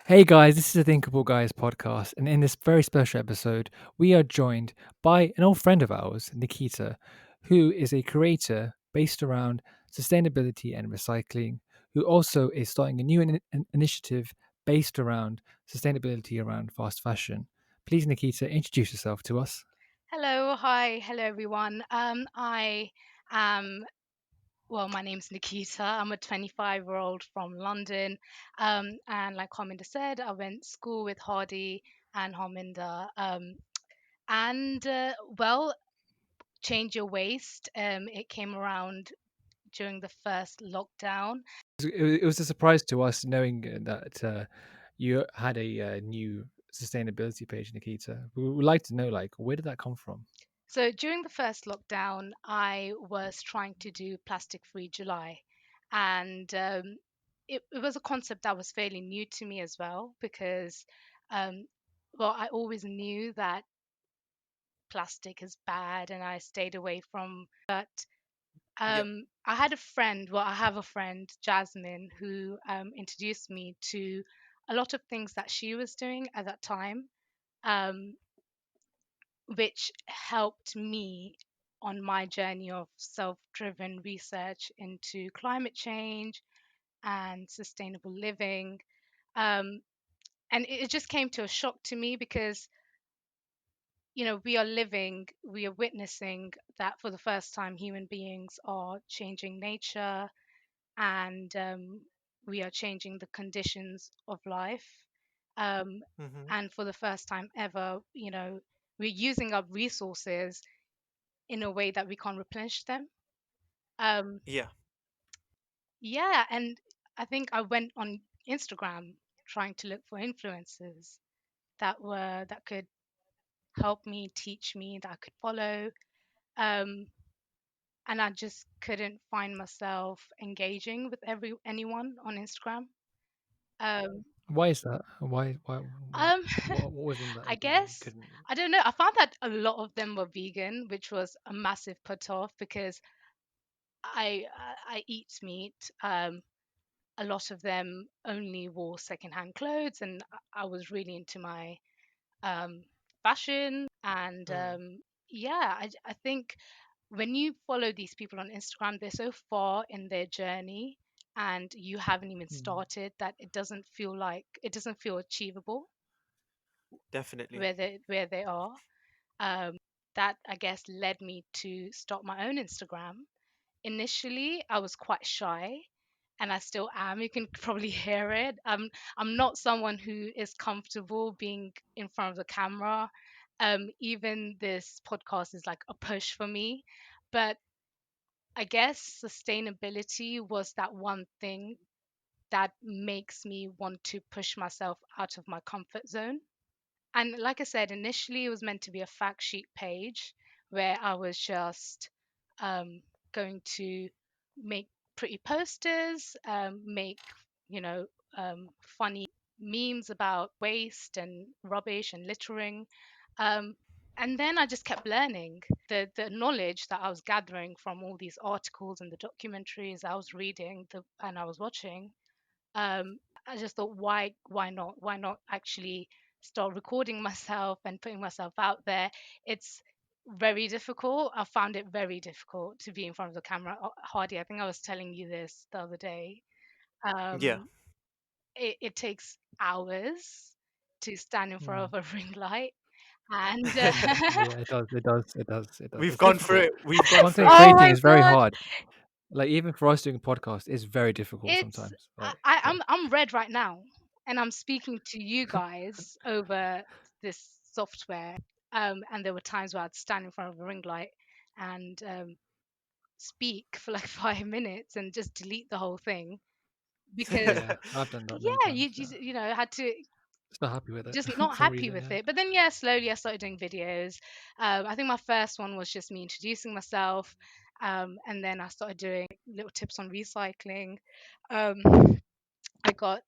Hey guys, this is the Thinkable Guys podcast, and in this very special episode, we are joined by an old friend of ours, Nikita, who is a creator based around sustainability and recycling, who also is starting a new initiative based around sustainability around fast fashion. Please, Nikita, introduce yourself to us. Hello, hi, hello everyone. I am, well, my name's Nikita. I'm a 25-year-old from London. And like Harminder said, I went school with Hardy and Harminder. Well, Change Your Waste. It came around during the first lockdown. It was a surprise to us knowing that you had a new sustainability page, Nikita. We would like to know, like, where did that come from? So during the first lockdown, I was trying to do plastic free July. And it was a concept that was fairly new to me as well because, um, well, I always knew that plastic is bad and I stayed away from. But Yep. I had a friend, well, I have a friend, Jasmine, who introduced me to a lot of things that she was doing at that time. Um, which helped me on my journey of self driven research into climate change and sustainable living. Um, and it just came to a shock to me because, we are witnessing that for the first time, human beings are changing nature and we are changing the conditions of life. Um, Hmm. and for the first time ever, we're using up resources in a way that we can't replenish them. Um, Yeah, yeah, and I think I went on Instagram trying to look for influencers that could help me, teach me, that I could follow. Um, and I just couldn't find myself engaging with anyone on Instagram. Um, Why is that? Why? What? um, What was in I that you guess couldn't? I don't know. I found that a lot of them were vegan, which was a massive put off because I eat meat. A lot of them only wore secondhand clothes, and I was really into my um, fashion. And mm, yeah, I think when you follow these people on Instagram, they're so far in their journey, and you haven't even Mm. started that it doesn't feel achievable definitely. where they are. That I guess led me to start my own Instagram. Initially, I was quite shy, and I still am. You can probably hear it. I'm not someone who is comfortable being in front of the camera. Even this podcast is like a push for me. But I guess sustainability was that one thing that makes me want to push myself out of my comfort zone. And like I said, initially it was meant to be a fact sheet page where I was just going to make pretty posters, make, you know, funny memes about waste and rubbish and littering. Um, and then I just kept learning the knowledge that I was gathering from all these articles and the documentaries I was reading and I was watching. I just thought, why not? Why not actually start recording myself and putting myself out there? It's very difficult. I found it very difficult to be in front of the camera. Hardy, I think I was telling you this the other day. Yeah. Um, it takes hours to stand in front Mm. of a ring light, and Yeah, it does. It does. It does. It does. We've It's gone through difficult. it. We've gone Content through it. oh creating my is very god, hard. Like even for us doing a podcast, it's very difficult it's sometimes. I, Like I- yeah. I'm red right now, and I'm speaking to you guys over this software. And there were times where I'd stand in front of a ring light and speak for like 5 minutes and just delete the whole thing because Yeah, I've done that many yeah, you times. Yeah, just had to just not happy with it just for not some happy reason. with Yeah. it. But then yeah, slowly I started doing videos. I think my first one was just me introducing myself, and then I started doing little tips on recycling. Um, I got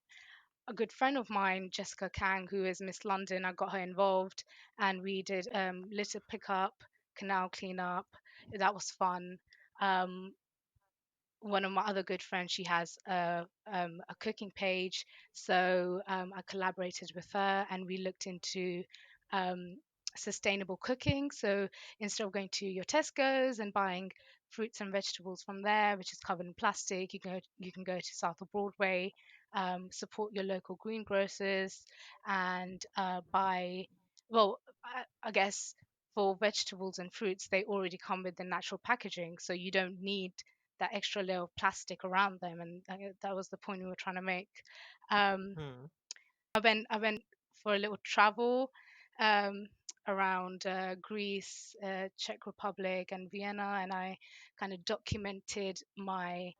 a good friend of mine, Jessica Kang, who is Miss London. I got her involved, and we did litter pickup, canal cleanup. That was fun. Um, one of my other good friends, she has a cooking page. So I collaborated with her and we looked into um, sustainable cooking. So instead of going to your Tesco's and buying fruits and vegetables from there, which is covered in plastic, you can go to South of Broadway, support your local greengrocers, and buy. Well, I guess for vegetables and fruits, they already come with the natural packaging, so you don't need that extra layer of plastic around them, and that was the point we were trying to make. Um, Hmm. I went for a little travel um, around Greece, Czech Republic, and Vienna, and I kind of documented my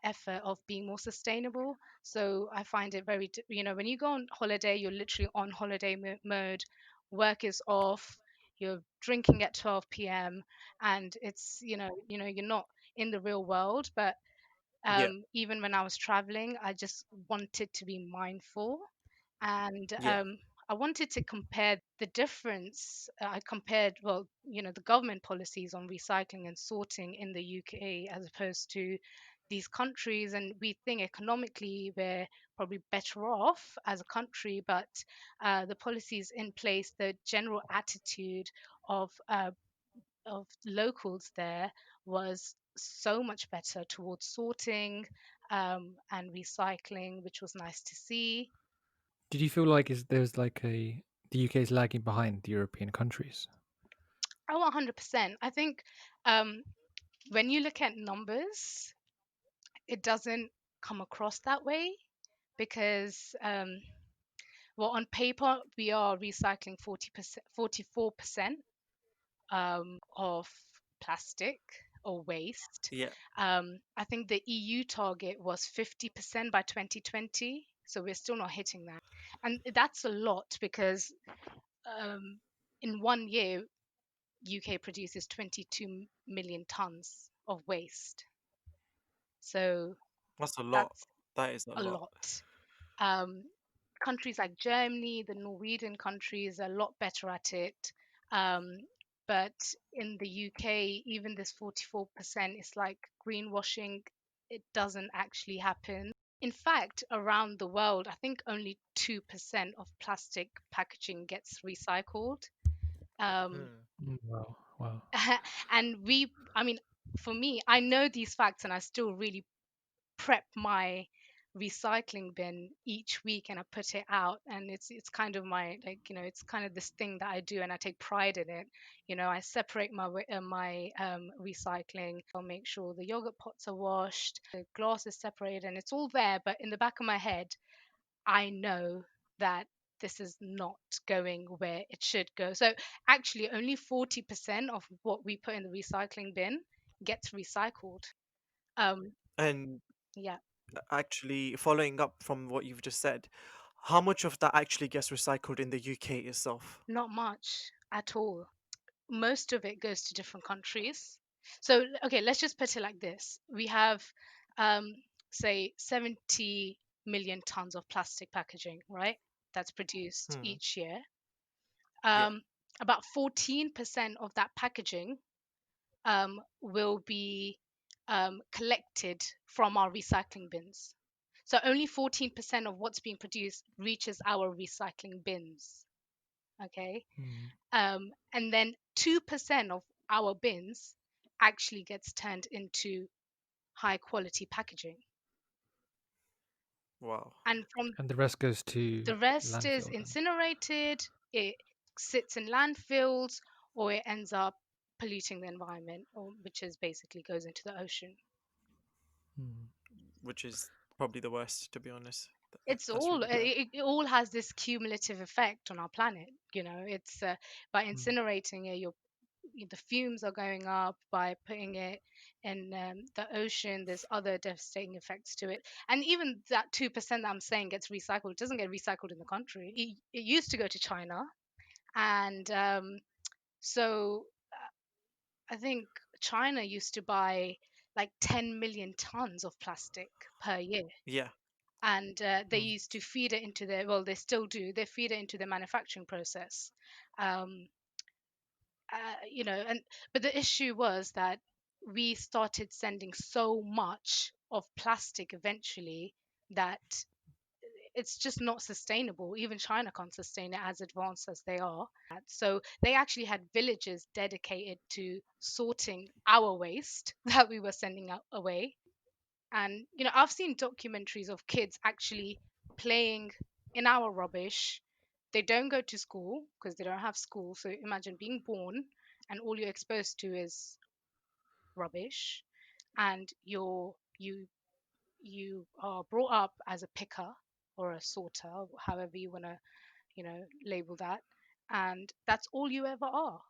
effort of being more sustainable. So I find it very, when you go on holiday, you're literally on holiday mode. Work is off. You're drinking at 12 p.m. and it's you're not in the real world, but Yeah. even when I was traveling, I just wanted to be mindful, and Yeah. I wanted to compare the difference. I compared, well, the government policies on recycling and sorting in the UK as opposed to these countries, and we think economically we're probably better off as a country, but the policies in place, the general attitude of locals there was so much better towards sorting and recycling, which was nice to see. Did you feel like there's like the UK is lagging behind the European countries? Oh, 100%. I think um, when you look at numbers, it doesn't come across that way because, well, on paper, we are recycling 40%, 44% of plastic or waste. Yeah. I think the EU target was 50% by 2020, so we're still not hitting that. And that's a lot because um, in one year, UK produces 22 million tons of waste. So That's a lot. that's That is a a lot. lot. Um, Countries like Germany, the Norwegian countries are a lot better at it. Um, but in the UK, even this 44% is like greenwashing. It doesn't actually happen. In fact, around the world, I think only 2% of plastic packaging gets recycled. Um, Hmm. Wow, wow. and I mean, for me, I know these facts and I still really prep my recycling bin each week and I put it out, and it's kind of my, like, it's kind of this thing that I do and I take pride in it. I separate my recycling. I'll make sure the yogurt pots are washed, the glass is separated, and it's all there, but in the back of my head I know that this is not going where it should go. So actually only 40% of what we put in the recycling bin gets recycled. um And yeah. actually, following up from what you've just said, how much of that actually gets recycled in the UK itself? Not much at all. Most of it goes to different countries. So, okay, let's just put it like this. We have, um, say, 70 million tons of plastic packaging, right? That's produced Hmm. each year. Yeah. Um, about 14% of that packaging will be collected from our recycling bins. So only 14% of what's being produced reaches our recycling bins. Okay. Mm. And then 2% of our bins actually gets turned into high quality packaging. Wow. And from And the rest goes to the rest is landfill then. incinerated, it sits in landfills, or it ends up polluting the environment, or which is basically goes into the ocean. Mm. Which is probably the worst, to be honest. It's That's all really bad. it all has this cumulative effect on our planet. It's by Mm. incinerating it, the fumes are going up. By putting it in the ocean, there's other devastating effects to it. And even that 2% that I'm saying gets recycled, it doesn't get recycled in the country. It used to go to China, and so I think China used to buy like 10 million tons of plastic per year, Yeah. and they Mm. used to feed it into their, well, they still do, they feed it into the manufacturing process. um, and but the issue was that we started sending so much of plastic eventually that it's just not sustainable. Even China can't sustain it as advanced as they are. So they actually had villages dedicated to sorting our waste that we were sending out away. And I've seen documentaries of kids actually playing in our rubbish. They don't go to school because they don't have school. So imagine being born and all you're exposed to is rubbish, and you are brought up as a picker or a sorter, however you want to, label that. And that's all you ever are.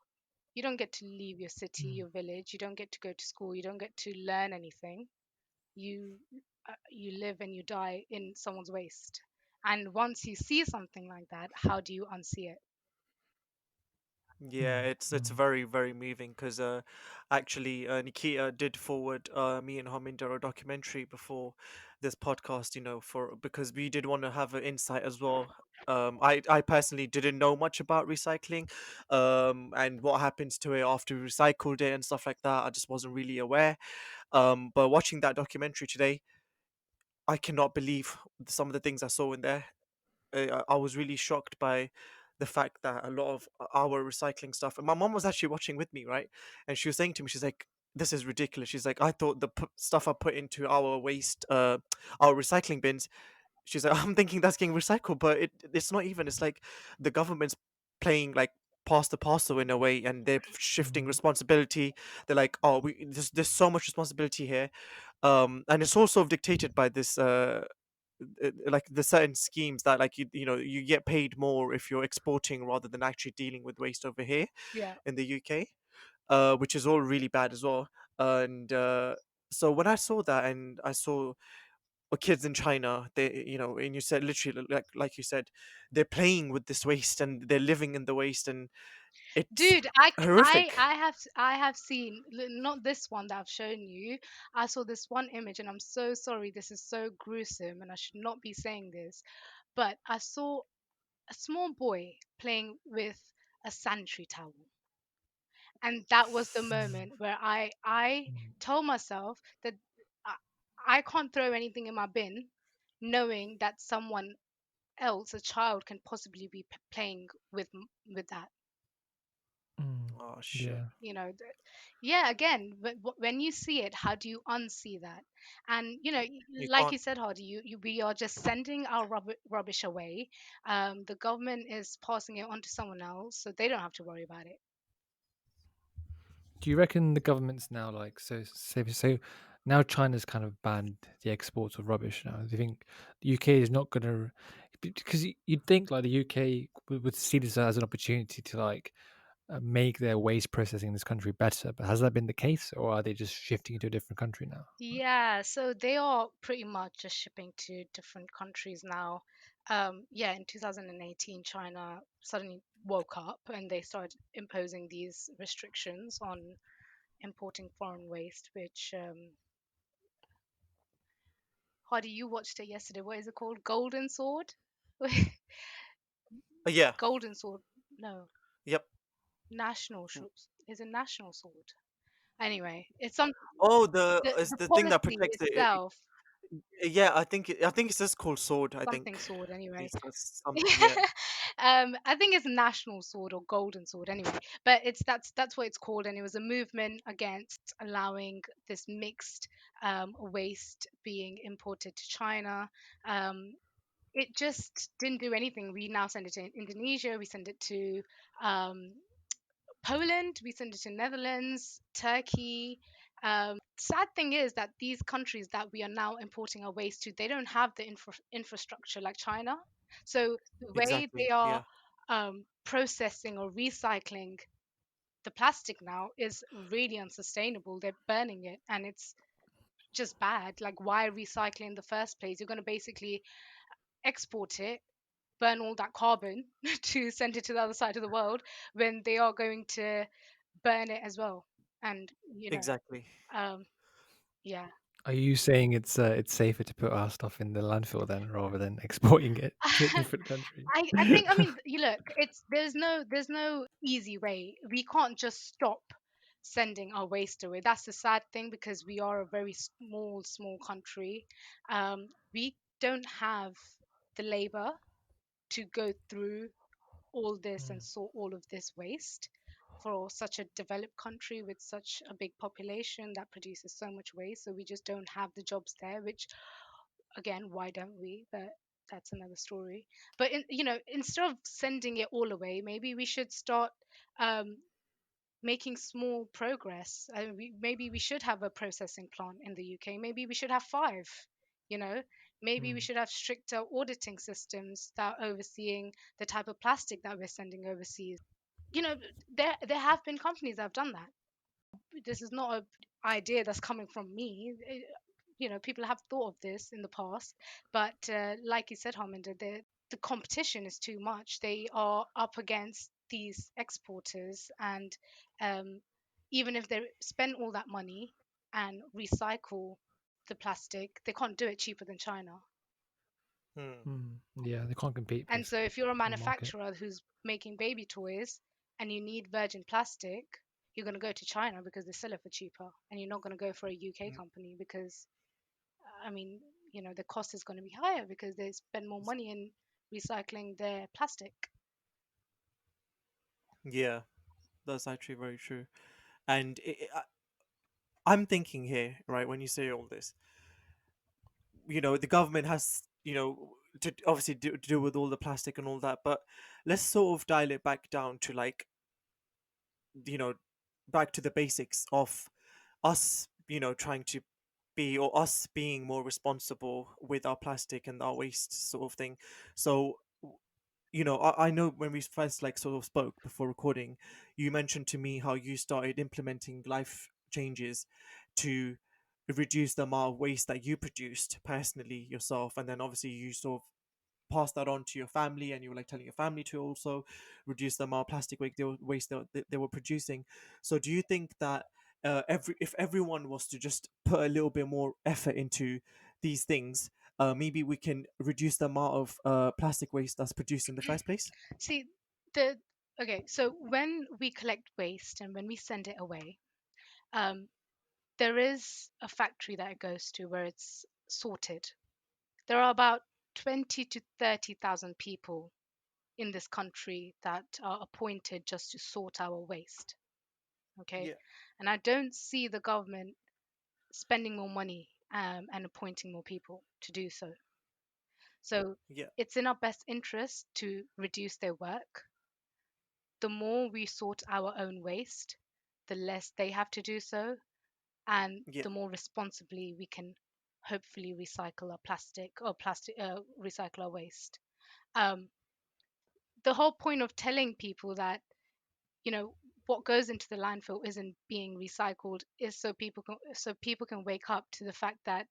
You don't get to leave your city, Mm. your village. You don't get to go to school. You don't get to learn anything. You live and you die in someone's waste. And once you see something like that, how do you unsee it? Yeah, Mm. it's Mm. very very moving because actually Nikita did forward me and Harminder a documentary before this podcast, you know, for because we did want to have an insight as well. I personally didn't know much about recycling, and what happens to it after we recycled it and stuff like that. I just wasn't really aware. But watching that documentary today, I cannot believe some of the things I saw in there. I was really shocked by the fact that a lot of our recycling stuff. And my mom was actually watching with me, right? And she was saying to me, she's like, "This is ridiculous." She's like, "I thought the stuff I put into our waste, our recycling bins." She's like, "I'm thinking that's getting recycled, but it's not even. It's like the government's playing like." Pass the parcel in a way, and they're shifting Mm. responsibility. They're like, oh, there's so much responsibility here, and it's also dictated by this like the certain schemes that like you know you get paid more if you're exporting rather than actually dealing with waste over here Yeah. in the UK, which is all really bad as well. And so when I saw that and I saw kids in China, they you know, and you said literally like you said, they're playing with this waste and they're living in the waste, and it's Dude, I horrific. I have I have seen not this one that I've shown you. I saw this one image, and I'm so sorry. This is so gruesome, and I should not be saying this, but I saw a small boy playing with a sanitary towel, and that was the Mm. moment where I Mm. told myself that I, I can't throw anything in my bin, knowing that someone else, a child, can possibly be playing with that. Mm. Oh shit. Yeah. Yeah, again, when you see it, how do you unsee that? And You like can't. you said, Hardy, we are just sending our rubbish away. The government is passing it on to someone else, so they don't have to worry about it. Do you reckon the government's now like so now China's kind of banned the exports of rubbish now? Do you think the UK is not going to because you'd think like the UK would see this as an opportunity to like make their waste processing in this country better, but has that been the case, or are they just shifting to a different country now? Yeah, so they are pretty much just shipping to different countries now. Yeah, in 2018, China suddenly woke up and they started imposing these restrictions on importing foreign waste, which Hardy, you watched it yesterday. What is it called? Golden Sword? Yeah. Golden Sword. No, Yep. National Is a National Sword. Anyway, it's some Oh, the the thing that policy protects it. itself, Yeah, I think it's just called sword. I something think sword. Anyway, it's something. Yeah, I think it's National Sword or Golden Sword. Anyway, but that's what it's called, and it was a movement against allowing this mixed waste being imported to China. Um, it just didn't do anything. We now send it to Indonesia, we send it to um, Poland, we send it to Netherlands, Turkey. Sad thing is that these countries that we are now importing our waste to, they don't have the infrastructure like China. So the way exactly. they are Yeah, processing or recycling the plastic now is really unsustainable. They're burning it, and it's just bad. Like, why recycle in the first place? You're going to basically export it, burn all that carbon to send it to the other side of the world when they are going to burn it as well. And exactly. um, yeah. Are you saying it's safer to put our stuff in the landfill then rather than exporting it to a different country? I think, I mean, you look, it's there's no easy way. We can't just stop sending our waste away. That's the sad thing because we are a very small country. We don't have the labor to go through all this and Mm. sort all of this waste for such a developed country with such a big population that produces so much waste. So we just don't have the jobs there, which again, why don't we? But that's another story. But instead of sending it all away, maybe we should start um, making small progress. Maybe we should have a processing plant in the UK. Maybe we should have five. You know, maybe we Mm. should have stricter auditing systems that are overseeing the type of plastic that we're sending overseas. You know, there have been companies that have done that. This is not an idea that's coming from me. People have thought of this in the past, but like you said, Harminder, the competition is too much. They are up against these exporters, and um, even if they spend all that money and recycle the plastic, they can't do it cheaper than China. Hmm. Mm. Yeah, they can't compete And so, basically if you're a on the market. manufacturer who's making baby toys and you need virgin plastic, you're going to go to China because they sell it for cheaper, and you're not going to go for a UK Mm. company because, I mean, the cost is going to be higher because they spend more money in recycling their plastic. Yeah, that's actually very true. And I'm thinking here, right, when you say all this, the government has, to obviously deal with all the plastic and all that, but let's sort of dial it back down to like, you know, back to the basics of us, trying to be, or us being more responsible with our plastic and our waste sort of thing. So, I know when we first like sort of spoke before recording, you mentioned to me how you started implementing life changes to reduce the amount of waste that you produced personally yourself, and then obviously you sort of pass that on to your family, and you were like telling your family to also reduce the amount of plastic waste they were producing. So do you think that if everyone was to just put a little bit more effort into these things, maybe we can reduce the amount of plastic waste that's produced in the first place? See, the okay, so when we collect waste and when we send it away, um, there is a factory that it goes to where it's sorted. There are about 20 to 30,000 people in this country that are appointed just to sort our waste. Okay. Yeah, And I don't see the government spending more money and appointing more people to do so. So yeah, it's in our best interest to reduce their work. The more we sort our own waste, the less they have to do so, and yeah, the more responsibly we can hopefully recycle our recycle our waste. Um, the whole point of telling people that you know what goes into the landfill isn't being recycled is so people can wake up to the fact that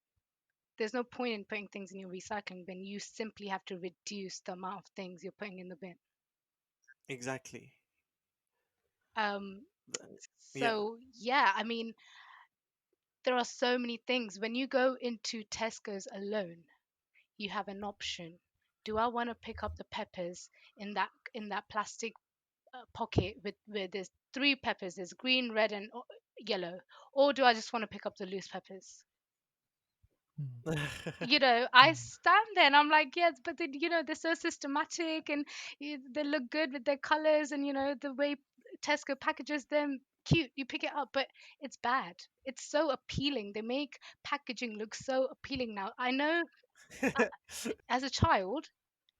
there's no point in putting things in your recycling bin. You simply have to reduce the amount of things you're putting in the bin. exactly. um Yeah, so yeah, I mean, there are so many things. When you go into Tesco's alone, you have an option. Do I want to pick up the peppers in that plastic pocket with where there's three peppers, there's green, red, and yellow, or do I just want to pick up the loose peppers? Mm. I Mm. stand there and I'm like, yes, but then, they're so systematic, and they look good with their colors, and the way Tesco packages them, cute, you pick it up, but it's bad. It's so appealing. They make packaging look so appealing now. I know, uh, as a child,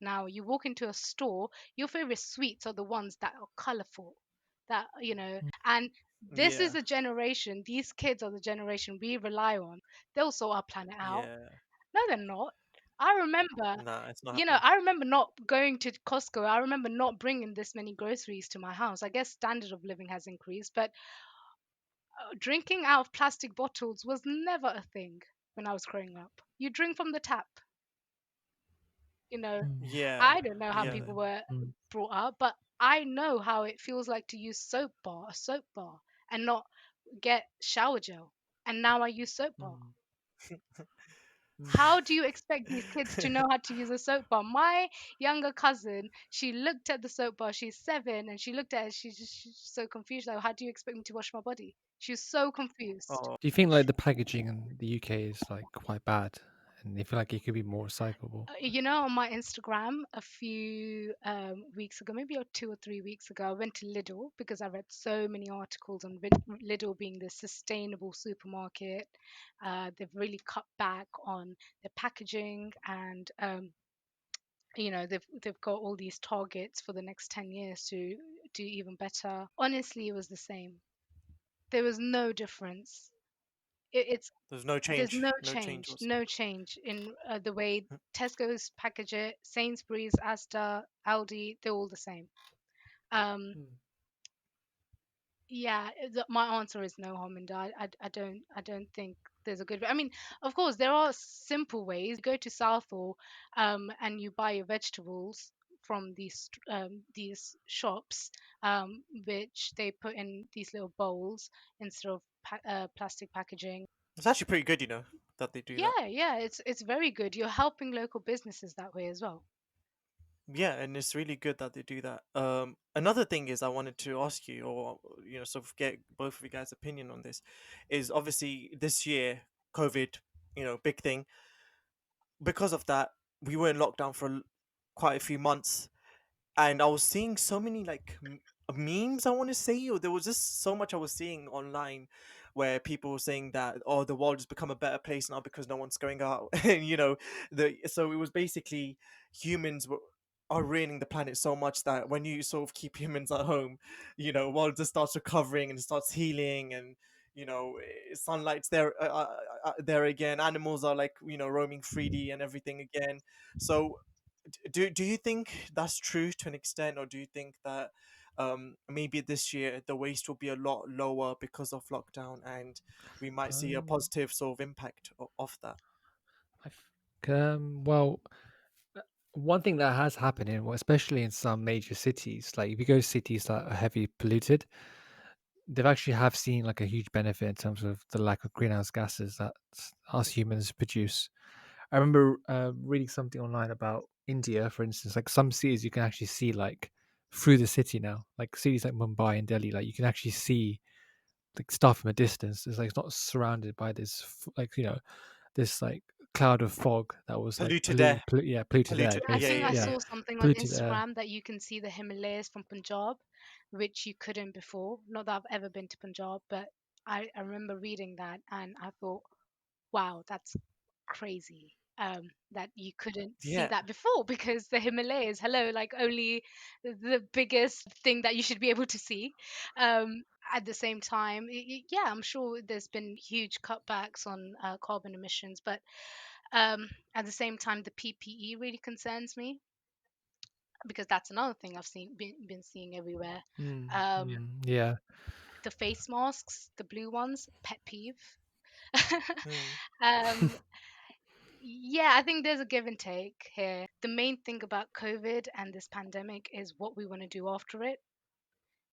now you walk into a store, your favorite sweets are the ones that are colorful, and this is yeah, a generation, these kids are the generation we rely on. They'll sort our planet out. yeah. No, they're not. I remember, Nah, it's not happening. I remember not going to Costco. I remember not bringing this many groceries to my house. I guess standard of living has increased, but drinking out of plastic bottles was never a thing when I was growing up. You drink from the tap. You know, Mm. Yeah, I don't know how yeah, Yeah. people were Mm. brought up, but I know how it feels like to use a soap bar, and not get shower gel. And now I use soap bar. mm. How do you expect these kids to know how to use a soap bar? My younger cousin, she looked at the soap bar. She's 7, and she looked at it. She's so confused. Like, how do you expect me to wash my body? She was so confused. Oh, Do you think like the packaging in the UK is like quite bad, and you feel like it could be more recyclable? On my Instagram a few weeks ago, maybe 2 or 3 weeks ago, I went to Lidl because I read so many articles on Lidl being the sustainable supermarket. They've really cut back on their packaging, and they've got all these targets for the next 10 years to do even better. Honestly, it was the same. There was no difference. It's there's no There's change. no No change change, was. no change in the way Tesco's package it. Sainsbury's, Asda, Aldi, they're all the same. Um, Mm. yeah, my answer is no, Harminder. I don't think there's a good way. I mean, of course, there are simple ways. You go to Southall, and you buy your vegetables from these shops, which they put in these little bowls instead of plastic packaging. It's actually pretty good, that they do that. Yeah, yeah, it's very good. You're helping local businesses that way as well. Yeah, and it's really good that they do that. Another thing is I wanted to ask you, or sort of get both of you guys' opinion on this, is obviously this year, COVID, big thing. Because of that, we were in lockdown for quite a few months, and I was seeing so many like memes, I want to say, or there was just so much I was seeing online where people were saying that, oh, the world has become a better place now because no one's going out. And the so it was basically humans are ruining the planet so much that when you sort of keep humans at home, world just starts recovering and starts healing, and sunlight's there again, animals are like roaming freely and everything again. So do you think that's true to an extent, or do you think that maybe this year the waste will be a lot lower because of lockdown, and we might see a Um, positive sort of impact of that? I well, one thing that has happened well, especially in some major cities, like if you go to cities that are heavily polluted, they've actually have seen like a huge benefit in terms of the lack of greenhouse gases that us humans produce. I remember reading something online about India, for instance. Like some cities, you can actually see like through the city now, like cities like Mumbai and Delhi. Like you can actually see like stuff from a distance. It's like it's not surrounded by this like this like cloud of fog that was like Polluted air. yeah, polluted air, Polluted, I yeah, think basically. I yeah, Yeah, saw something on polluted air. Instagram that you can see the Himalayas from Punjab, which you couldn't before. Not that I've ever been to Punjab, but I remember reading that and I thought, wow, that's crazy. That you couldn't see yeah. that before because the Himalayas, hello, like only the biggest thing that you should be able to see. Um, at the same time, yeah, I'm sure there's been huge cutbacks on carbon emissions, but at the same time, the PPE really concerns me because that's another thing I've been seeing everywhere. Um, Yeah. the face masks, the blue ones, pet peeve. Mm, um, yeah, I think there's a give and take here. The main thing about COVID and this pandemic is what we want to do after it.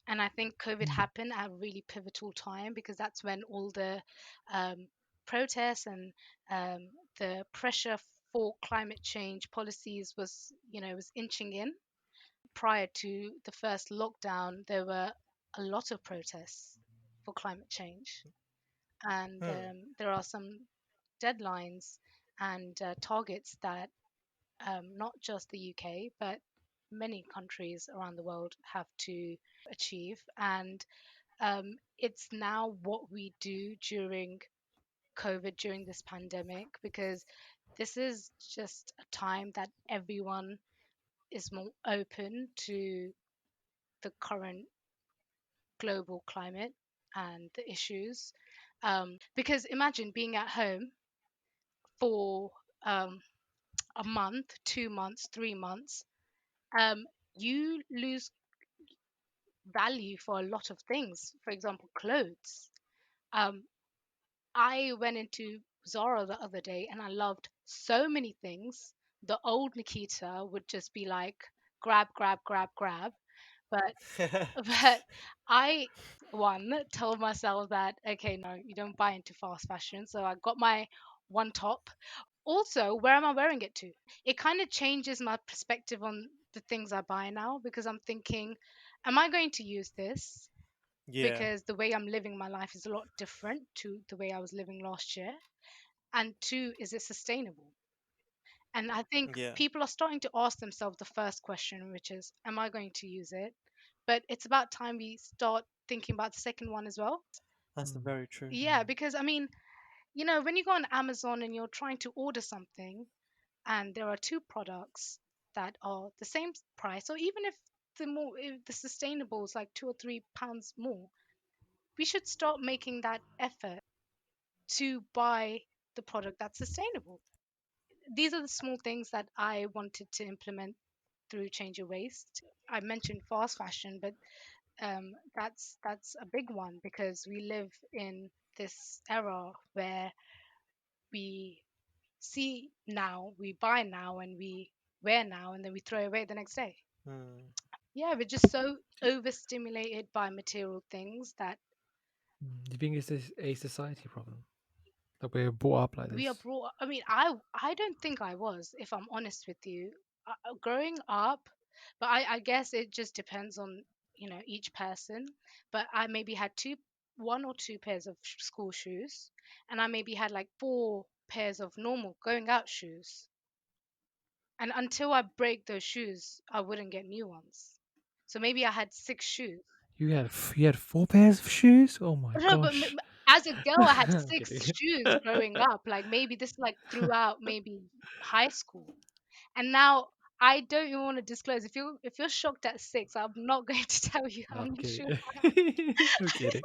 And I think COVID Mm. happened at a really pivotal time because that's when all the um, protests and um, the pressure for climate change policies was inching in. Prior to the first lockdown, there were a lot of protests for climate change, and mm. there are some deadlines and targets that not just the UK, but many countries around the world have to achieve. And it's now what we do during COVID, during this pandemic, because this is just a time that everyone is more open to the current global climate and the issues. Because imagine being at home for um, a month, 2 months, 3 months, you lose value for a lot of things. For example, clothes. Um, I went into Zara the other day and I loved so many things. The old Nikita would just be like, grab, grab, grab, grab. But but I told myself that okay, no, you don't buy into fast fashion. So I got my one top Also, where am I wearing it to? It kind of changes my perspective on the things I buy now, because I'm thinking, am I going to use this? Yeah, Because the way I'm living my life is a lot different to the way I was living last year. And two, is it sustainable? And I think yeah, people are starting to ask themselves the first question, which is, am I going to use it? But it's about time we start thinking about the second one as well. that's Mm. very true. Yeah, because I mean, when you go on Amazon and you're trying to order something, and there are two products that are the same price, or even if the sustainable is like £2 or £3 more, we should start making that effort to buy the product that's sustainable. These are the small things that I wanted to implement through Change Your Waste. I mentioned fast fashion, but that's a big one, because we live in this era where we see now, we buy now, and we wear now, and then we throw away the next day. Hmm. Yeah, we're just so overstimulated by material things that Do you think it's a society problem that we're brought up like we are this? brought. I mean, I don't think I was, if I'm honest with you, growing up. But I guess it just depends on each person. But I maybe had one or two pairs of school shoes, and I maybe had like four pairs of normal going out shoes. And until I break those shoes, I wouldn't get new ones. So maybe I had six shoes. You had 4 pairs of shoes? Oh my No, but gosh! as a girl, I had I'm six kidding. shoes growing up. Like maybe this like throughout maybe high school. And now I don't even want to disclose. If you're shocked at six, I'm not going to tell you how I'm many kidding. shoes. I'm kidding.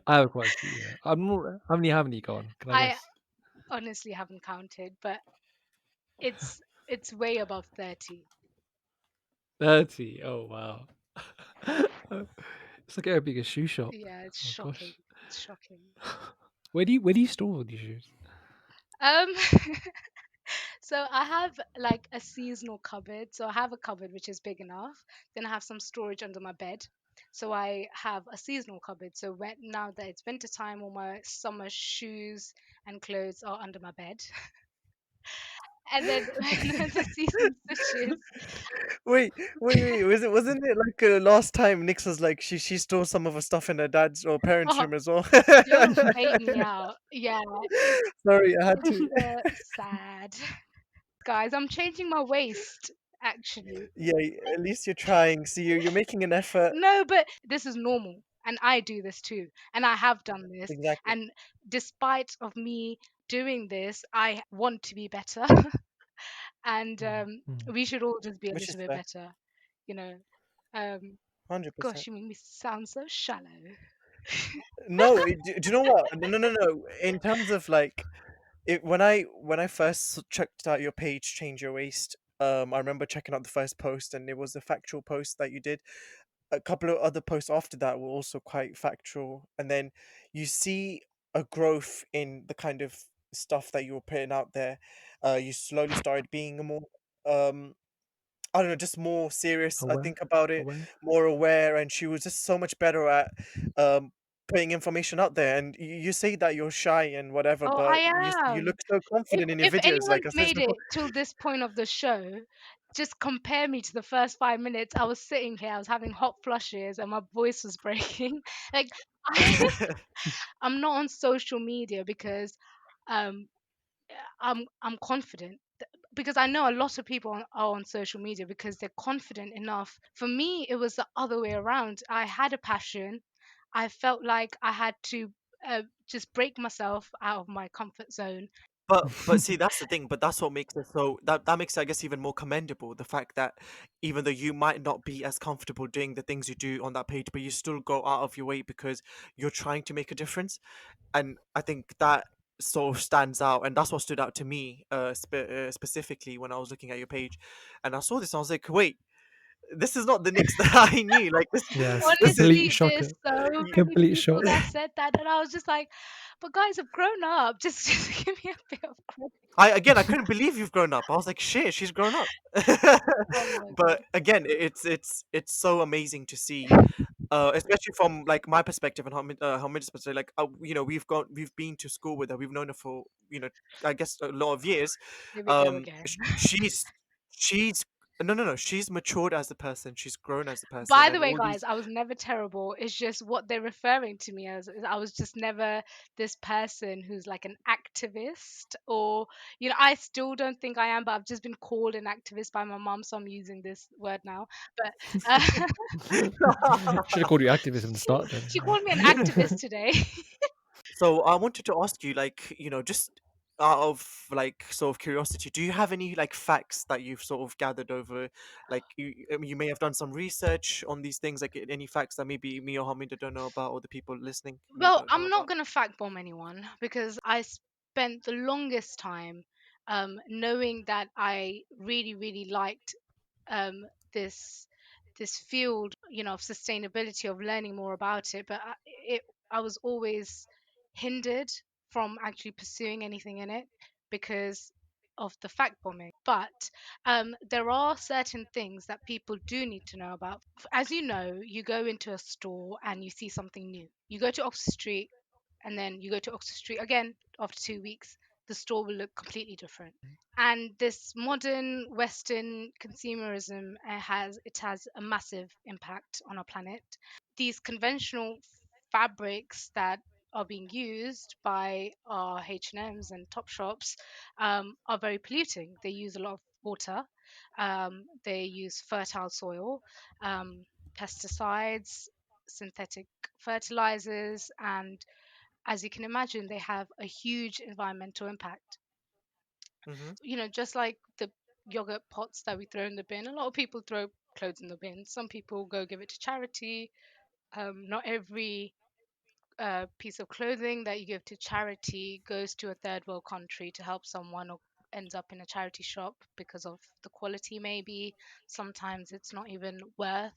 I have quite a few. Yeah. I'm not. How many gone? Can I I guess? honestly haven't counted, but it's way above 30. 30. Oh wow. It's like opening a shoe shop. Yeah, it's Oh shocking. gosh. It's shocking. Where do you store all these shoes? Um, so I have like a seasonal cupboard. So I have a cupboard which is big enough. Then I have some storage under my bed. So I have a seasonal cupboard. So when now that it's winter time, all my summer shoes and clothes are under my bed. And then when the season switches, Wait, wait. Wasn't it like last time Nix was like she stole some of her stuff in her dad's or parents' oh, room as well? don't bait me out. Yeah, Sorry, I had it's to. sad. Guys, I'm changing my waist actually. Yeah, at least you're trying. See, you're making an effort. No, but this is normal. And I do this too. And I have done this. Exactly. And despite of me doing this, I want to be better. And Mm, mm. we should all just be a Which little is bit fair. better, you know. Um, Gosh, 100%. you make me sound so shallow. No, do you know what? No, no, no, no. In terms of like, when I first checked out your page, Change Your Waste. I remember checking out the first post, and it was a factual post that you did. A couple of other posts after that were also quite factual, and then you see a growth in the kind of stuff that you were putting out there. You slowly started being a more um I don't know, just more serious, I Aware? think, about it, Aware? more aware, and she was just so much better at um putting information out there. And you say that you're shy and whatever, Oh, but I you look am. so If confident in your if videos, like anyone's I said made before. it till this point of the show, just compare me to the first 5 minutes. I was sitting here, I was having hot flushes, and my voice was breaking. Like I, I'm not on social media because um I'm confident. Because I know a lot of people are on social media because they're confident enough. For me, it was the other way around. I had a passion. I felt like I had to just break myself out of my comfort zone. But see, that's the thing. But that's what makes it so that makes it, I guess, even more commendable. The fact that even though you might not be as comfortable doing the things you do on that page, but you still go out of your way because you're trying to make a difference. And I think that sort of stands out, and that's what stood out to me, specifically when I was looking at your page, and I saw this. I was like, wait, this is not the Knicks that I knew. Like this, Yes. this is. Complete Honestly, there's shocker. so y- many Complete people shock. that said that, and I was just like, "But guys, I've grown up. Just give me a bit of credit." I couldn't believe you've grown up. I was like, shit, she's grown up. Oh my But god. again, it's so amazing to see, especially from like my perspective and how Hamid's perspective. Like, we've been to school with her, we've known her for I guess a lot of years. Here we go again. She's no, no, no. She's matured as a person. She's grown as a person, By the and way, all guys, these. I was never terrible. It's just what they're referring to me as. I was just never this person who's like an activist, or, I still don't think I am, but I've just been called an activist by my mom, so I'm using this word now. But Should have called you activist from the start then. she called me an activist today. So I wanted to ask you, like, just out of like sort of curiosity, do you have any like facts that you've sort of gathered over, like you may have done some research on these things, like any facts that maybe me or Hamida don't know about, or the people listening may Well, don't know I'm not about? going to fact bomb anyone because I spent the longest time knowing that I really, really liked um, this this field, of sustainability, of learning more about it. But I was always hindered from actually pursuing anything in it because of the fact bombing. But there are certain things that people do need to know about. As you know, you go into a store and you see something new. You go to Oxford Street and then you go to Oxford Street again after 2 weeks, the store will look completely different. And this modern Western consumerism has a massive impact on our planet. These conventional fabrics that are being used by our H&Ms and Top Shops are very polluting. They use a lot of water. They use fertile soil, um, pesticides, synthetic fertilizers, and as you can imagine, they have a huge environmental impact. Mm-hmm. Just like the yogurt pots that we throw in the bin, a lot of people throw clothes in the bin. Some people go give it to charity. Not every piece of clothing that you give to charity goes to a third world country to help someone, or ends up in a charity shop because of the quality, maybe. Sometimes it's not even worth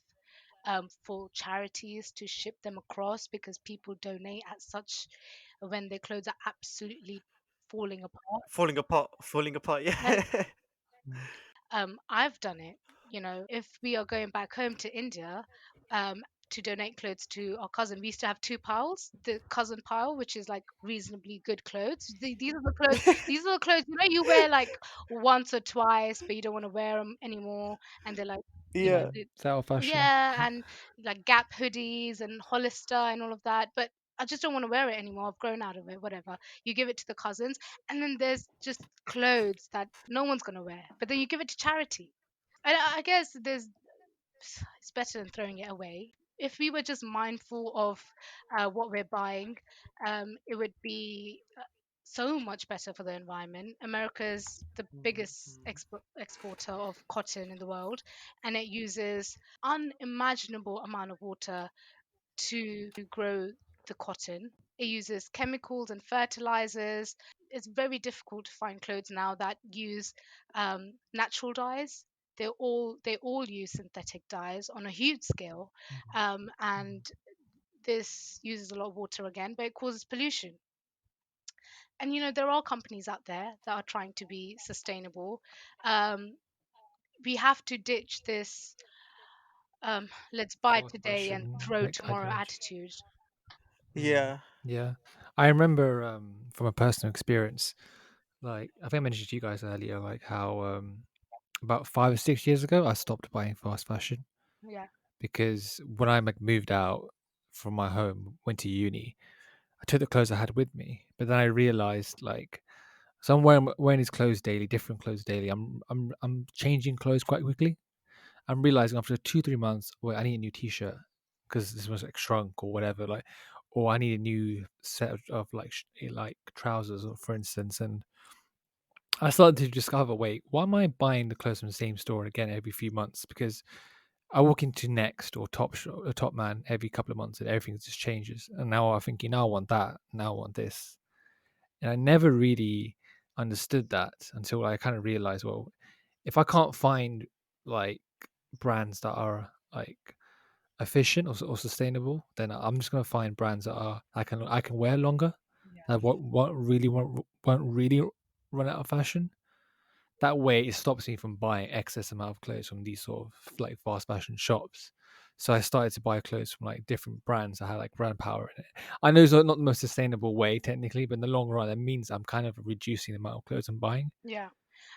for charities to ship them across because people donate at such when their clothes are absolutely falling apart. Falling apart. And Yeah. Mm. I've done it. If we are going back home to India, to donate clothes to our cousin, we used to have two piles. The cousin pile, which is like reasonably good clothes. These are the clothes. These are the clothes. You wear like once or twice, but you don't want to wear them anymore, and they're like, Yeah. they It's out of fashion. yeah, and like Gap hoodies and Hollister and all of that. But I just don't want to wear it anymore. I've grown out of it. Whatever. You give it to the cousins, and then there's just clothes that no one's gonna wear. But then you give it to charity. And I guess it's better than throwing it away. If we were just mindful of what we're buying, it would be so much better for the environment. America's the biggest exporter of cotton in the world, and it uses unimaginable amount of water to grow the cotton. It uses chemicals and fertilizers. It's very difficult to find clothes now that use natural dyes. They all use synthetic dyes on a huge scale, and this uses a lot of water again, but it causes pollution. And there are companies out there that are trying to be sustainable. Um, we have to ditch this let's buy Fast today and fashion throw like tomorrow ideology. attitude. Mm. Yeah. Yeah, I remember from a personal experience, like I think I mentioned to you guys earlier, like how about 5 or 6 years ago I stopped buying fast fashion Yeah. because when I like moved out from my home, went to uni, I took the clothes I had with me, but then I realized like so I'm wearing these clothes daily, different clothes daily. I'm changing clothes quite quickly. I'm realizing after 2 3 months, well, I need a new T-shirt because this was like shrunk or whatever, like, or I need a new set of like like trousers, or for instance. And I started to discover, wait, why am I buying the clothes from the same store again every few months? Because I walk into Next or Top Man every couple of months, and everything just changes. And now I'm thinking, now I want that, now I want this, and I never really understood that until I kind of realized, well, if I can't find like brands that are like efficient or sustainable, then I'm just gonna find brands that are I can wear longer. Yeah. That won't really run out of fashion. That way, it stops me from buying excess amount of clothes from these sort of like fast fashion shops. So I started to buy clothes from like different brands that had like brand power in it. I know it's not the most sustainable way technically, but in the long run, it means I'm kind of reducing the amount of clothes I'm buying. Yeah.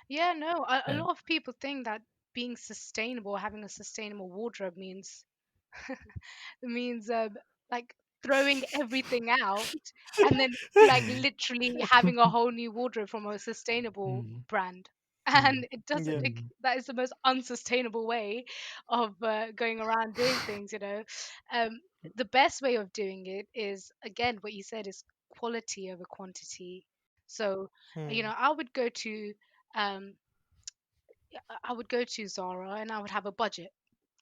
Yeah, no, a And lot of people think that being sustainable, having a sustainable wardrobe means means like throwing everything out and then like mm, literally having a whole new wardrobe from a sustainable mm, brand. mm, And it doesn't Yeah. mm. that is the most unsustainable way of going around doing things, you know. um, the best way of doing it is, again, what you said, is quality over quantity. So you Hmm. know, I would go to um, I would go to Zara and I would have a budget.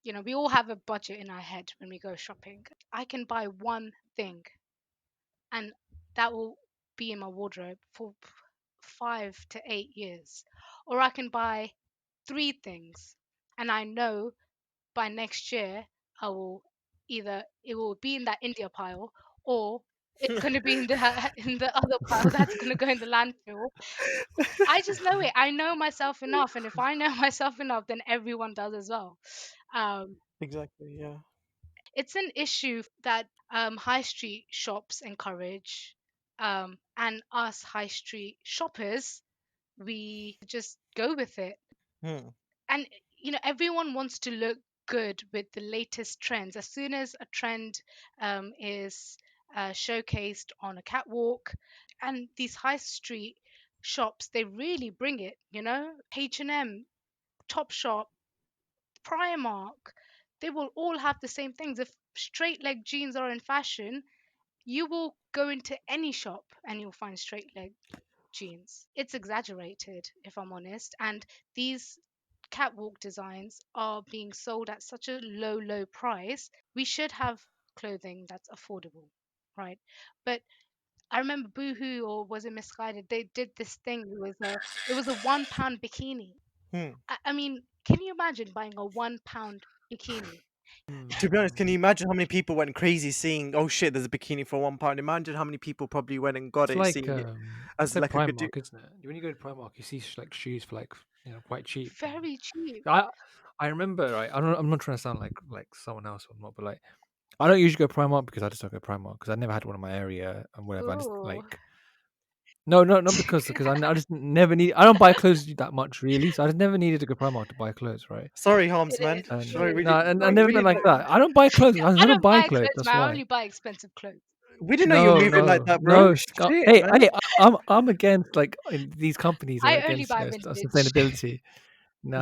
You know, we all have a budget in our head when we go shopping. I can buy one thing and that will be in my wardrobe for 5 to 8 years. Or I can buy three things and I know by next year I will either it will be in that India pile, or it's going to be in the in the other pile that's going to go in the landfill. I just know it. I know myself enough, and if I know myself enough, then everyone does as well. Um, Exactly. Yeah. it's an issue that high street shops encourage, and us high street shoppers, we just go with it. Hmm. And you know, everyone wants to look good with the latest trends. As soon as a trend is showcased on a catwalk, and these high street shops, they really bring it. You know, H&M, Topshop, Primark, they will all have the same things. If straight leg jeans are in fashion, you will go into any shop and you'll find straight leg jeans. It's exaggerated, if I'm honest. And these catwalk designs are being sold at such a low price. We should have clothing that's affordable, right? But I remember Boohoo, or was it Misguided? They did this thing. It was a £1 bikini. Hmm. I mean, can you imagine buying a £1 bikini? To be honest, Mm. can you imagine how many people went crazy seeing, oh shit, there's a bikini for £1? Imagine how many people probably went and got it, seeing it It's as like like a good deal. Primark, isn't it? When you go to Primark, you see like shoes for like quite cheap. And Very cheap. I remember, right? I'm not trying to sound like someone else or not, but like I don't usually go Primark because I just don't go Primark because I never had one in my area and whatever. I just Ooh. like no, no, not because I just never need. I don't buy clothes that much really, so I just never needed to go Primark to buy clothes, right? Sorry, Harms, It man. is. And It Sorry, is. no, really, and I like never really, been like like that. I don't buy clothes. I I don't don't buy buy clothes. clothes, That's man. I why. only buy expensive clothes. we didn't know you were No, moving like no, that, bro. no. Shit, Hey, man. I'm against like these companies are I only against buy vintage. sustainability.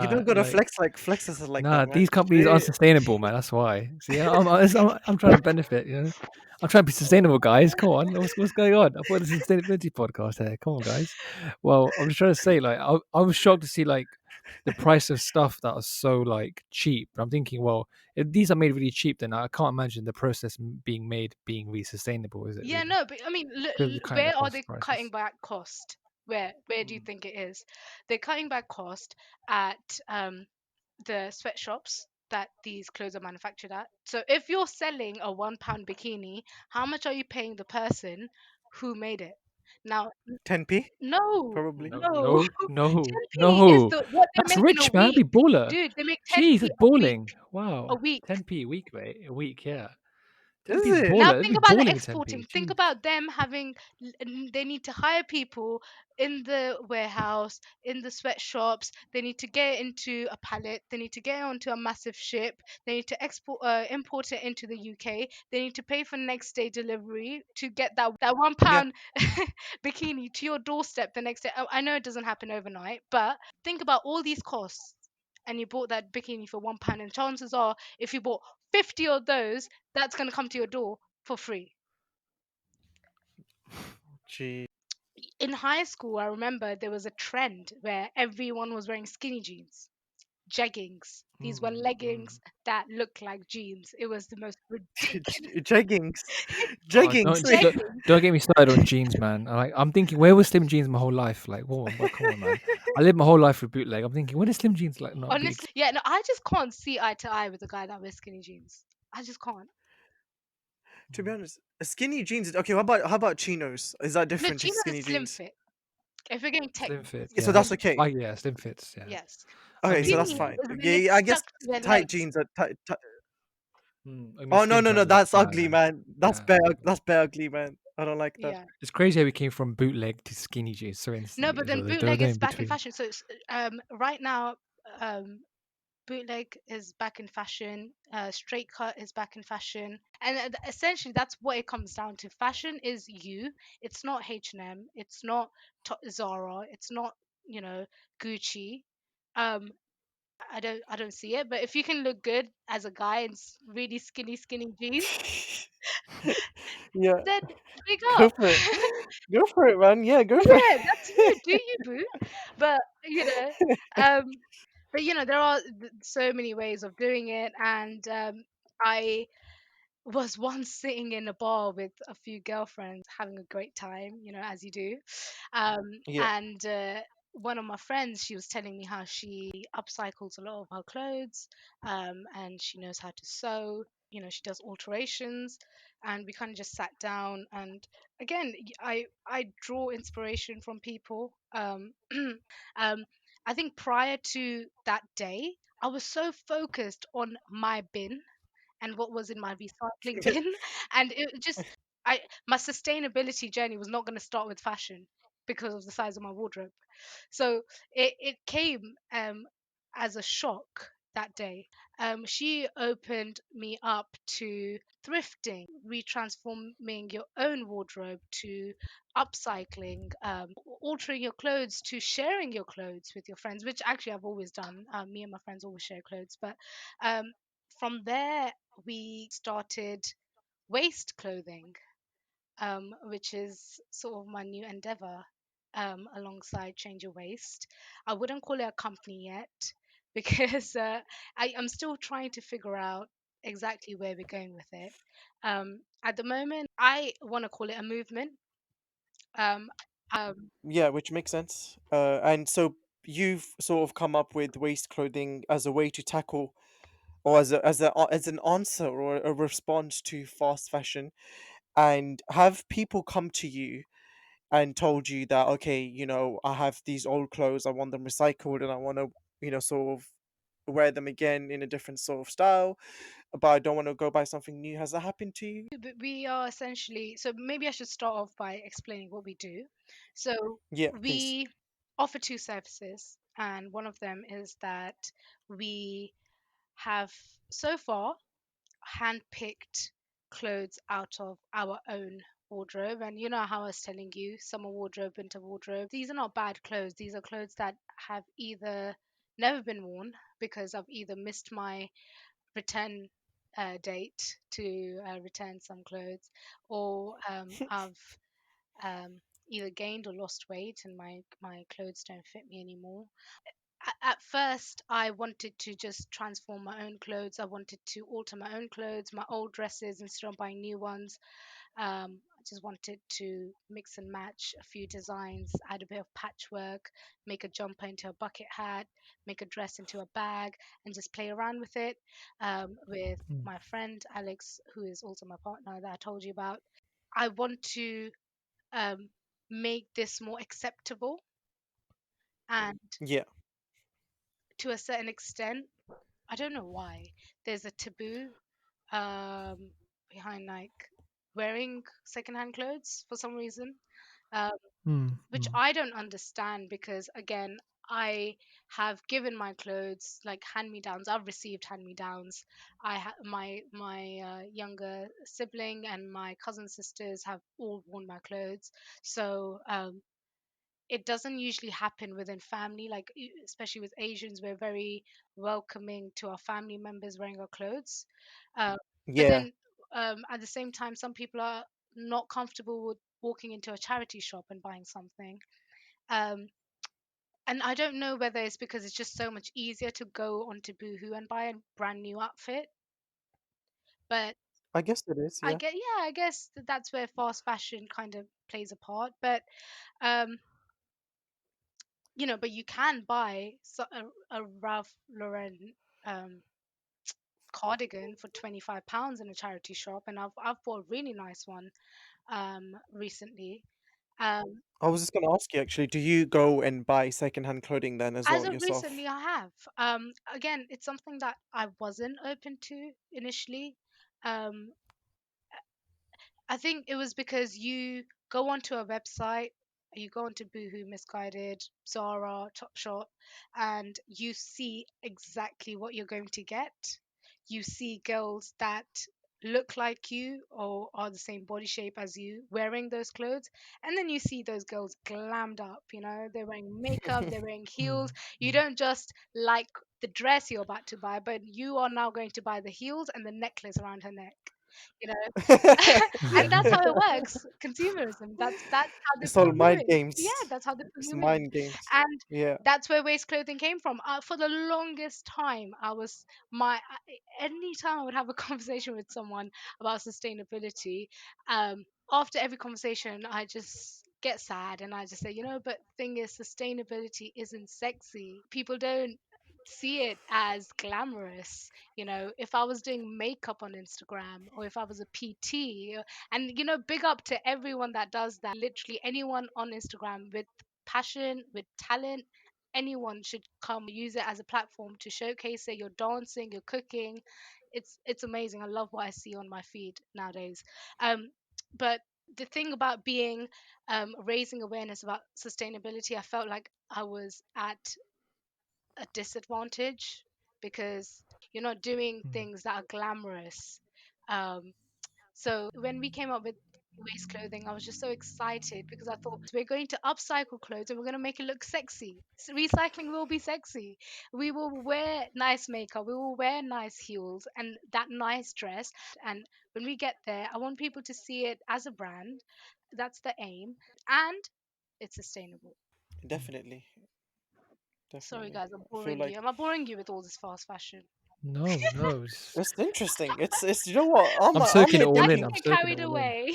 You Nah, don't gotta like flex us like that, nah, man. these companies are Shit. unsustainable, man. That's why. See, I'm trying to benefit. I'm trying to be sustainable, guys. Come on, what's going on? I thought this is a sustainability podcast here. Come on, guys. Well, I'm just trying to say, like, I was shocked to see like the price of stuff that was so like cheap. I'm thinking, well, if these are made really cheap, then I can't imagine the process being made being really sustainable, is it Yeah, really? no, but I mean, Clearly cutting the where are cost they cutting prices. back cost? Where do you Mm. think it is? They're cutting back cost at the sweatshops that these clothes are manufactured at. So if you're selling a £1 bikini, how much are you paying the person who made it? Now, 10p, no, probably. No, no. no, no, 10p is no. the what they That's make in a rich, man. Be week. baller. Dude, they make Jeez, 10p that's a week. balling. A Wow. week. 10p a week, mate. A week, yeah. Is 10p is it? Now baller. It'd think be about the balling with exporting. 10p. Think Jeez. about them having, they need to hire people in the warehouse, in the sweatshops. They need to get it into a pallet. They need to get it onto a massive ship. They need to import it into the UK. They need to pay for next day delivery to get that one Yeah. pound bikini to your doorstep the next day. I know it doesn't happen overnight, but think about all these costs. And you bought that bikini for £1, and chances are, if you bought 50 of those, that's going to come to your door for free. Gee. In high school, I remember there was a trend where everyone was wearing skinny jeans, jeggings. These were Mm, mm. leggings that looked like jeans. It was the most ridiculous. Jeggings. Oh, Jeggings. Jeggings. don't get me started on jeans, man. I'm thinking, where was slim jeans my whole life? Like, whoa, come on, man. I lived my whole life with bootleg. I'm thinking, when is slim jeans like not big? Honestly, yeah, no, I just can't see eye to eye with a guy that wears skinny jeans. I just can't. To be Mm. honest, skinny jeans. Okay, how about chinos? Is that No, different to chinos is skinny slim jeans? fit. If we're getting tech, Slim fit, Yeah, so yeah. that's slim fit. okay. Oh yeah, slim fits, yeah. Yes. I Okay, so mean, that's Skinny fine. is when Yeah, it's yeah, I guess stuck to their tight legs. jeans are tight. I mean, Oh no skin no no, tone is that's ugly, bad. man. Yeah. That's bare ugly, man. I don't like that. Yeah. It's crazy how we came from bootleg to skinny jeans so No, instantly but as then well. There was bootleg no is in back in between. fashion. So right now, um, bootleg is back in fashion. Straight cut is back in fashion, and essentially that's what it comes down to. Fashion is you. It's not H&M. It's not Zara. It's not, you know, Gucci. Um, I don't see it. But if you can look good as a guy in really skinny jeans, Yeah, then big go up. for it. Go for it, man. Yeah, go for Yeah, that's you. it. Do you, boo? But um, but there are so many ways of doing it, and I was once sitting in a bar with a few girlfriends having a great time, as you do. Yeah. And one of my friends, she was telling me how she upcycles a lot of her clothes, and she knows how to sew. She does alterations, and we kind of just sat down. And again, I draw inspiration from people. Um, I think prior to that day, I was so focused on my bin and what was in my recycling bin, and it just I my sustainability journey was not going to start with fashion because of the size of my wardrobe. So it came as a shock that day. She opened me up to thrifting, retransforming your own wardrobe, to upcycling, altering your clothes, to sharing your clothes with your friends, which actually I've always done. Me and my friends always share clothes, but um, from there we started waste clothing, which is sort of my new endeavor, alongside Change Your Waste. I wouldn't call it a company yet because I'm still trying to figure out exactly where we're going with it. At the moment, I want to call it a movement. Um, Yeah, which makes sense. And so you've sort of come up with waist clothing as a way to tackle, or as an answer or a response to fast fashion. And have people come to you and told you that, okay, I have these old clothes, I want them recycled, and I want to, sort of wear them again in a different sort of style, but I don't want to go buy something new. Has that happened to you? but we are essentially, so maybe I should start off by explaining what we do. So Yeah, please. we offer two services, and one of them is that we have so far handpicked clothes out of our own wardrobe. And you know how I was telling you, summer wardrobe, winter wardrobe, these are not bad clothes. These are clothes that have either never been worn because I've either missed my return date to return some clothes, or I've um, either gained or lost weight and my clothes don't fit me anymore. At first, I wanted to just transform my own clothes. I wanted to alter my own clothes, my old dresses, instead of buying new ones. I just wanted to mix and match a few designs, add a bit of patchwork, make a jumper into a bucket hat, make a dress into a bag, and just play around with it. With Mm. my friend Alex, who is also my partner that I told you about, I want to um, make this more acceptable, and Yeah. to a certain extent, I don't know why. There's a taboo um, behind like wearing secondhand clothes for some reason, um, Mm. which I don't understand because again, I have given my clothes like hand-me-downs. I've received hand-me-downs. My younger sibling and my cousin sisters have all worn my clothes. So it doesn't usually happen within family, like especially with Asians, we're very welcoming to our family members wearing our clothes, uh, but Yeah. then at the same time some people are not comfortable with walking into a charity shop and buying something, um, and I don't know whether it's because it's just so much easier to go onto Boohoo and buy a brand new outfit, but I guess it is, yeah. I guess that's where fast fashion kind of plays a part, but um, but you can buy a Ralph Lauren um, cardigan for £25 in a charity shop, and I've bought a really nice one recently. Um, I was just going to ask you, actually, do you go and buy secondhand clothing then as as well of recently, yourself? I have. Again, it's something that I wasn't open to initially. Um, I think it was because you go onto a website, you go onto Boohoo, Misguided, Zara, Topshop, and you see exactly what you're going to get. You see girls that look like you or are the same body shape as you wearing those clothes, and then you see those girls glammed up, they're wearing makeup, they're wearing heels. Mm, You mm. don't just like the dress you're about to buy, but you are now going to buy the heels and the necklace around her neck, you know and that's how it works. Consumerism. That's how they It's pull all you mind in. Yeah, games. that's how they pull It's you in. mind games. And Yeah. that's where waist clothing came from. For the longest time, any time I would have a conversation with someone about sustainability, after every conversation, I just get sad and I just say, but thing is, sustainability isn't sexy. People don't see it as glamorous. If I was doing makeup on Instagram, or if I was a PT, and big up to everyone that does that. Literally anyone on Instagram with passion, with talent, anyone should come use it as a platform to showcase it. You're dancing, you're cooking. It's amazing. I love what I see on my feed nowadays. But the thing about being raising awareness about sustainability, I felt like I was at a disadvantage because you're not doing Mm. things that are glamorous. So when we came up with waste clothing, I was just so excited because I thought we're going to upcycle clothes and we're going to make it look sexy. Recycling will be sexy. We will wear nice makeup, we will wear nice heels and that nice dress. And when we get there, I want people to see it as a brand. That's the aim. And it's sustainable. Definitely. Sorry, Definitely. guys, I'm I feel boring like you. Am I boring you with all this fast fashion? No, no. it's interesting. It's you know what? I'm I'm soaking it here all I in. can thinking. I'm get soaking it carried all in. away.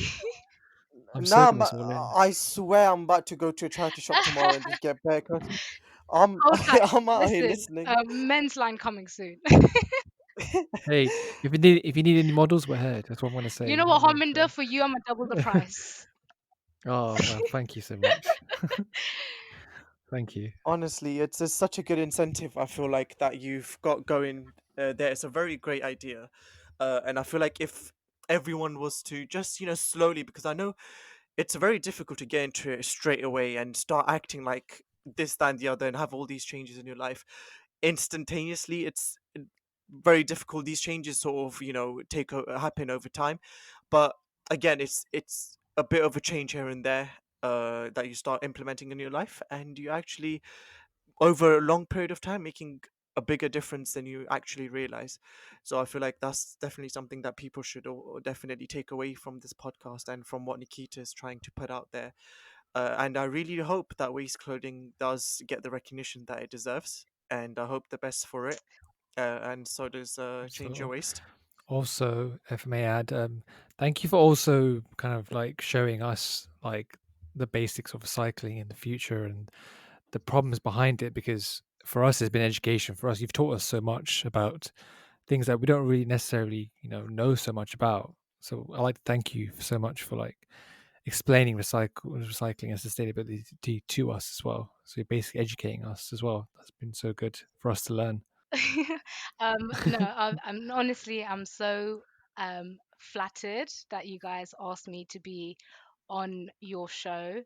I'm Nah, soaking this all in. I swear I'm about to go to a charity shop tomorrow and just get bare clothes. I'm Hold tight. I'm out here Listen, listening. men's line coming soon. Hey, if you need any models, we're here. That's what I'm gonna You say. know what, Like, Harminder? For you, I'm gonna double the price. oh well, thank you so much. Thank you. Honestly, it's such a good incentive. I feel like that you've got going there. It's a very great idea, and I feel like if everyone was to just slowly, because I know it's very difficult to get into it straight away and start acting like this, that, and the other, and have all these changes in your life instantaneously. It's very difficult. These changes sort of happen over time, but again, it's a bit of a change here and there that you start implementing in your life, and you actually over a long period of time making a bigger difference than you actually realize. So I feel like that's definitely something that people should definitely take away from this podcast and from what Nikita is trying to put out there. And I really hope that waste clothing does get the recognition that it deserves, and I hope the best for it. And so does Change Your So, Waste. also, if I may add, thank you for also kind of like showing us like the basics of recycling in the future and the problems behind it. Because for us, it's been education. For us, you've taught us so much about things that we don't really necessarily, know so much about. So I like to thank you so much for like explaining recycling and sustainability to us as well. So you're basically educating us as well. That's been so good for us to learn. No, I'm honestly, I'm so flattered that you guys asked me to be on your show,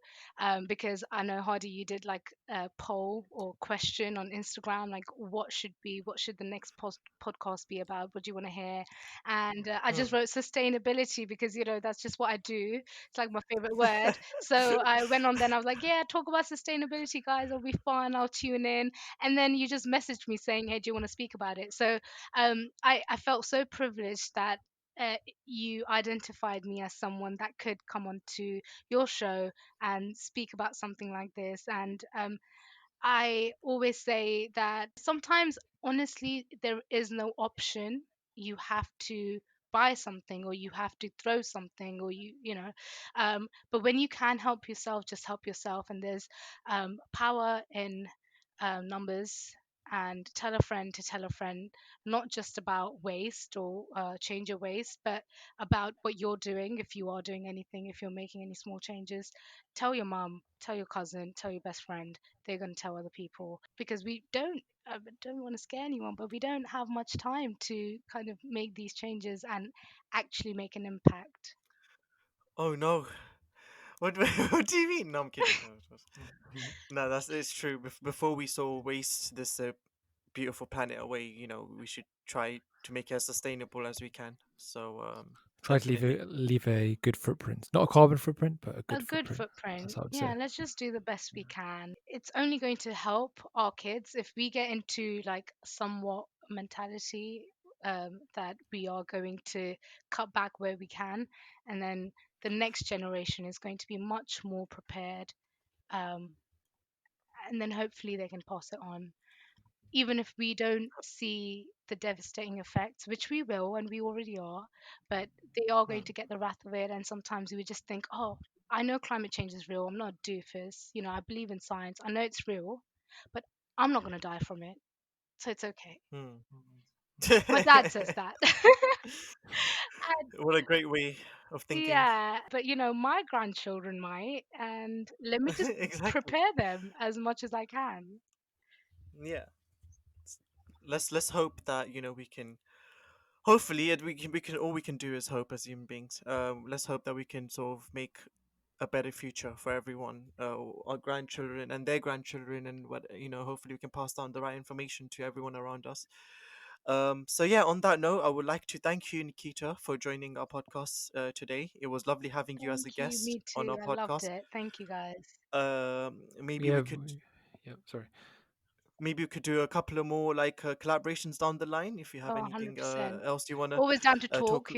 because I know, Hardy, you did like a poll or question on Instagram, like what should the next podcast be about? What do you want to hear? And I just Hmm. wrote sustainability because that's just what I do. It's like my favorite word. So I went on then. I was like, yeah, talk about sustainability, guys. It'll be fun. I'll tune in. And then you just messaged me saying, hey, do you want to speak about it? So I felt so privileged that uh, you identified me as someone that could come onto your show and speak about something like this. And I always say that sometimes, honestly, there is no option. You have to buy something, or you have to throw something, or but when you can help yourself, just help yourself. And there's power in numbers, and tell a friend to tell a friend, not just about waste or change your waste, but about what you're doing. If you are doing anything, if you're making any small changes, tell your mum, tell your cousin, tell your best friend. They're going to tell other people, because we don't want to scare anyone, but we don't have much time to kind of make these changes and actually make an impact. Oh no. What what do you mean? No, I'm kidding. No, no, that's it's true. Before we so waste this beautiful planet away, we should try to make it as sustainable as we can. So Try to leave definitely. a good footprint, not a carbon footprint, but a A good good footprint. That's footprint. what I would Yeah, say. let's just do the best we can. It's only going to help our kids if we get into like somewhat mentality, that we are going to cut back where we can, and then the next generation is going to be much more prepared, um, and then hopefully they can pass it on. Even if we don't see the devastating effects, which we will and we already are, but they are going Hmm. to get the wrath of it. And sometimes we just think, oh, I know climate change is real. I'm not a doofus. I believe in science. I know it's real, but I'm not going to die from it. So it's okay. Hmm. My dad says that. And What a great way of thinking. yeah, but my grandchildren might. And let me just Exactly. prepare them as much as I can. Yeah. S- let's hope that we can. Hopefully, we can all we can do is hope as human beings. Let's hope that we can sort of make a better future for everyone, our grandchildren and their grandchildren, and what hopefully we can pass down the right information to everyone around us. So yeah, on that note, I would like to thank you, Nikita, for joining our podcast today. It was lovely having you as a Thank you. guest Me on too. our I loved podcast. it. Thank you, guys. Maybe We we have, could yeah. Sorry. do a couple of more like collaborations down the line if you have Oh, anything 100%. else you wanna Always down to talk. talk.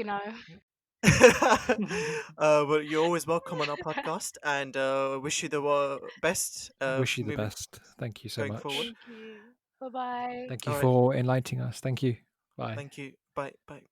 Well, you're always welcome on our podcast, and wish you the best Wish you the moving best. Thank you so going forward. much. Thank you. Bye bye. Thank you All right, for enlightening us. Thank you. Bye. thank you. Bye, bye.